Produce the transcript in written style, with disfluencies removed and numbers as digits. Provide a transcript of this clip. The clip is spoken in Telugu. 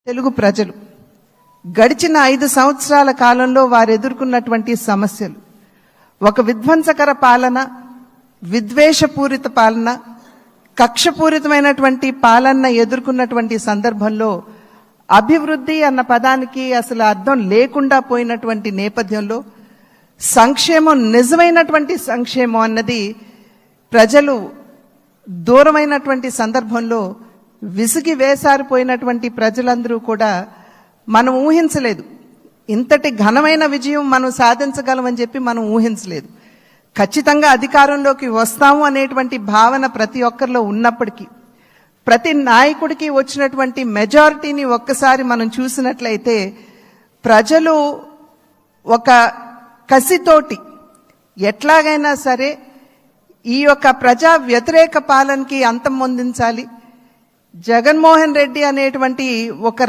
తెలుగు ప్రజలు గడిచిన 5 సంవత్సరాల కాలంలో వారు ఎదుర్కొన్నటువంటి సమస్యలు ఒక విధ్వంసకర పాలన, విద్వేషపూరిత పాలన, కక్షపూరితమైనటువంటి పాలన ఎదుర్కొన్నటువంటి సందర్భంలో అభివృద్ధి అన్న పదానికి అసలు అర్థం లేకుండా పోయినటువంటి నేపథ్యంలో సంక్షేమం, నిజమైనటువంటి సంక్షేమం అన్నది ప్రజలు దూరమైనటువంటి సందర్భంలో విసిగి వేసారిపోయినటువంటి ప్రజలందరూ కూడా మనం ఊహించలేదు. ఇంతటి ఘనమైన విజయం మనం సాధించగలమని చెప్పి మనం ఊహించలేదు. ఖచ్చితంగా అధికారంలోకి వస్తాము అనేటువంటి భావన ప్రతి ఒక్కరిలో ఉన్నప్పటికీ, ప్రతి నాయకుడికి వచ్చినటువంటి మెజారిటీని ఒక్కసారి మనం చూసినట్లయితే ప్రజలు ఒక కసితోటి ఎట్లాగైనా సరే ఈ యొక్క ప్రజా వ్యతిరేక పాలనకి అంతం పొందించాలి, జగన్మోహన్ రెడ్డి అనేటువంటి ఒక